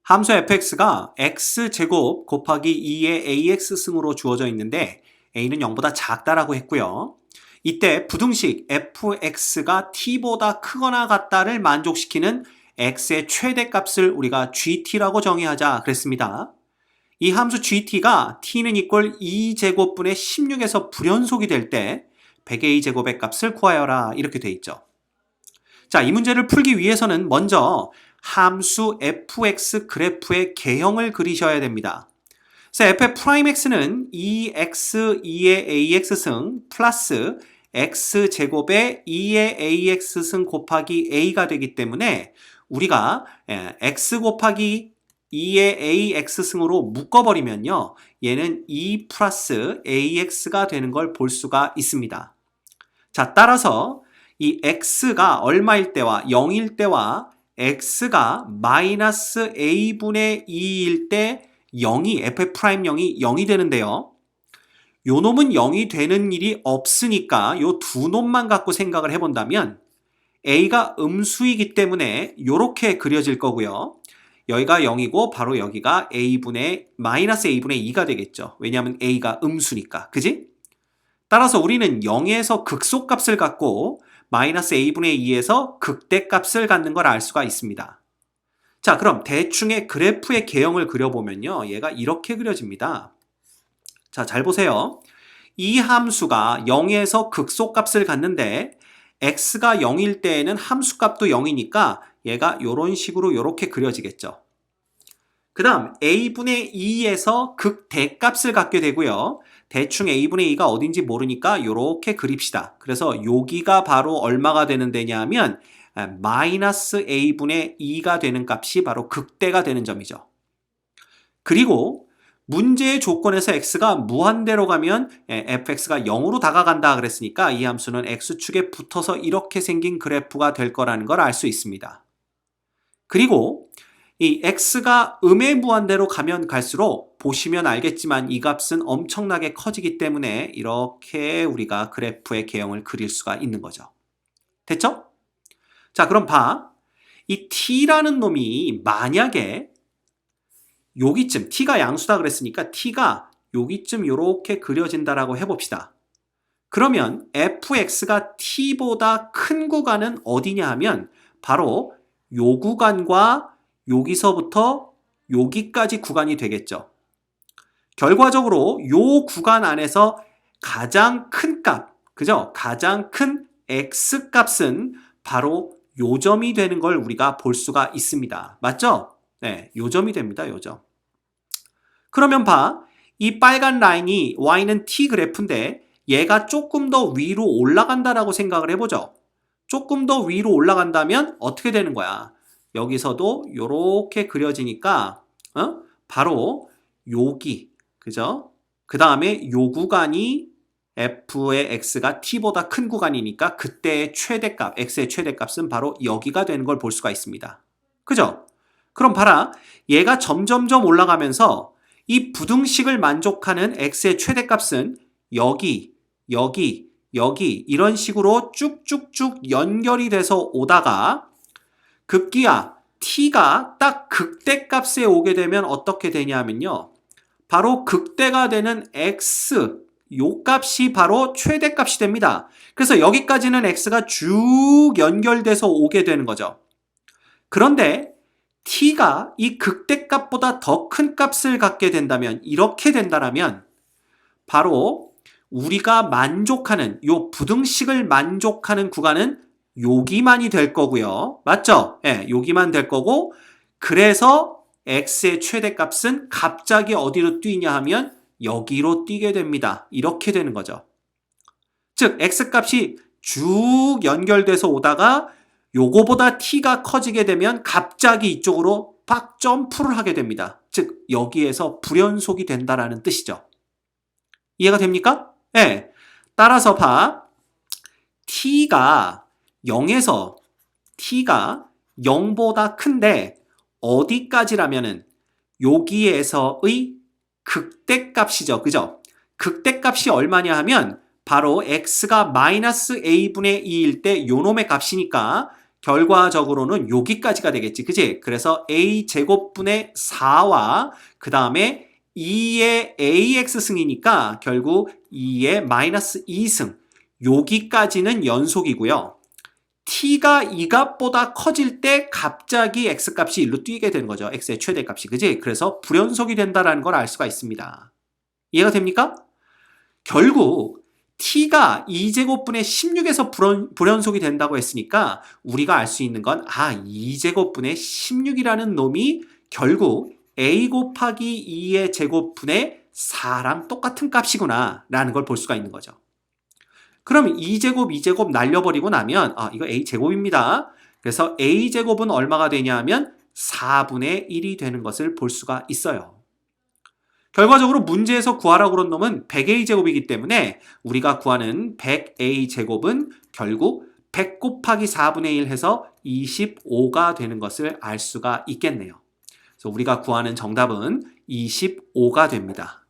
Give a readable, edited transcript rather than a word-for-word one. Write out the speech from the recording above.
함수 fx가 x제곱 곱하기 2의 ax승으로 주어져 있는데 a는 0보다 작다라고 했고요. 이때 부등식 fx가 t보다 크거나 같다를 만족시키는 x의 최대값을 우리가 gt라고 정의하자 그랬습니다. 이 함수 gt가 t는 이꼴 2제곱분의 16에서 불연속이 될 때 100의 2제곱의 값을 구하여라 이렇게 돼 있죠. 자, 이 문제를 풀기 위해서는 먼저 함수 fx 그래프의 개형을 그리셔야 됩니다. 그래서 f'x는 2x 2의 ax승 플러스 x제곱의 2의 ax승 곱하기 a가 되기 때문에 우리가 x 곱하기 2의 ax승으로 묶어버리면요. 얘는 2 플러스 ax가 되는 걸 볼 수가 있습니다. 자, 따라서 이 x가 얼마일 때와 0일 때와 x가 마이너스 a분의 2일 때 0이 f'0이 0이 되는데요. 요 놈은 0이 되는 일이 없으니까 요 두 놈만 갖고 생각을 해본다면 a가 음수이기 때문에 요렇게 그려질 거고요. 여기가 0이고 바로 여기가 마이너스 a분의 2가 되겠죠. 왜냐하면 a가 음수니까. 그지? 따라서 우리는 0에서 극소값을 갖고 마이너스 a분의 2에서 극대값을 갖는 걸 알 수가 있습니다. 자, 그럼 대충의 그래프의 개형을 그려보면요. 얘가 이렇게 그려집니다. 자, 잘 보세요. 이 함수가 0에서 극소값을 갖는데 x가 0일 때에는 함수값도 0이니까 얘가 이런 식으로 이렇게 그려지겠죠. 그 다음 a분의 2에서 극대값을 갖게 되고요. 대충 a분의 2가 어딘지 모르니까 이렇게 그립시다. 그래서 여기가 바로 얼마가 되는 데냐 하면 마이너스 a분의 2가 되는 값이 바로 극대가 되는 점이죠. 그리고 문제의 조건에서 x가 무한대로 가면 fx가 0으로 다가간다 그랬으니까 이 함수는 x축에 붙어서 이렇게 생긴 그래프가 될 거라는 걸 알 수 있습니다. 그리고 이 x가 음의 무한대로 가면 갈수록 보시면 알겠지만 이 값은 엄청나게 커지기 때문에 이렇게 우리가 그래프의 개형을 그릴 수가 있는 거죠. 됐죠? 자, 그럼 봐. 이 t라는 놈이 만약에 여기쯤 t가 양수다 그랬으니까 t가 여기쯤 이렇게 그려진다라고 해봅시다. 그러면 fx가 t보다 큰 구간은 어디냐 하면 바로 요 구간과 여기서부터 여기까지 구간이 되겠죠. 결과적으로 요 구간 안에서 가장 큰 값, 그죠? 가장 큰 x 값은 바로 요 점이 되는 걸 우리가 볼 수가 있습니다. 맞죠? 네, 요 점이 됩니다. 요 점. 그러면 봐. 이 빨간 라인이 y는 t 그래프인데 얘가 조금 더 위로 올라간다라고 생각을 해보죠. 조금 더 위로 올라간다면 어떻게 되는 거야? 여기서도 요렇게 그려지니까 바로 여기, 그죠? 그 다음에 요 구간이 f의 x가 t보다 큰 구간이니까 그때의 최대값, x의 최대값은 바로 여기가 되는 걸 볼 수가 있습니다. 그죠? 그럼 봐라. 얘가 점점점 올라가면서 이 부등식을 만족하는 x의 최대값은 여기, 여기, 여기 이런 식으로 쭉쭉쭉 연결이 돼서 오다가 급기야 t가 딱 극대값에 오게 되면 어떻게 되냐면요. 바로 극대가 되는 x, 요 값이 바로 최대값이 됩니다. 그래서 여기까지는 x가 쭉 연결돼서 오게 되는 거죠. 그런데 t가 이 극대값보다 더 큰 값을 갖게 된다면, 이렇게 된다면 바로 우리가 만족하는 요 부등식을 만족하는 구간은 여기만이 될 거고요. 맞죠? 예, 여기만 될 거고 그래서 x의 최대값은 갑자기 어디로 뛰냐 하면 여기로 뛰게 됩니다. 이렇게 되는 거죠. 즉 x값이 쭉 연결돼서 오다가 요거보다 t가 커지게 되면 갑자기 이쪽으로 팍 점프를 하게 됩니다. 즉 여기에서 불연속이 된다라는 뜻이죠. 이해가 됩니까? 네. 따라서 봐. t가 0에서 t가 0보다 큰데 어디까지라면은 여기에서의 극대값이죠. 그죠? 극대값이 얼마냐 하면 바로 x가 마이너스 a분의 2일 때 요놈의 값이니까 결과적으로는 여기까지가 되겠지. 그지? 그래서 a제곱분의 4와 그 다음에 2의 ax승이니까 결국 2의 마이너스 2승. 여기까지는 연속이고요. t가 이 값보다 커질 때 갑자기 x값이 1로 뛰게 되는 거죠. x의 최대값이. 그지? 그래서 불연속이 된다는 걸 알 수가 있습니다. 이해가 됩니까? 결국 t가 2제곱분의 16에서 불연속이 된다고 했으니까 우리가 알 수 있는 건 2제곱분의 16이라는 놈이 결국 a 곱하기 2의 제곱분의 4랑 똑같은 값이구나 라는 걸 볼 수가 있는 거죠. 그럼 2제곱, 2제곱 날려버리고 나면 이거 a제곱입니다. 그래서 a제곱은 얼마가 되냐 하면 4분의 1이 되는 것을 볼 수가 있어요. 결과적으로 문제에서 구하라고 그런 놈은 100a제곱이기 때문에 우리가 구하는 100a제곱은 결국 100 곱하기 4분의 1 해서 25가 되는 것을 알 수가 있겠네요. 그래서 우리가 구하는 정답은 25가 됩니다.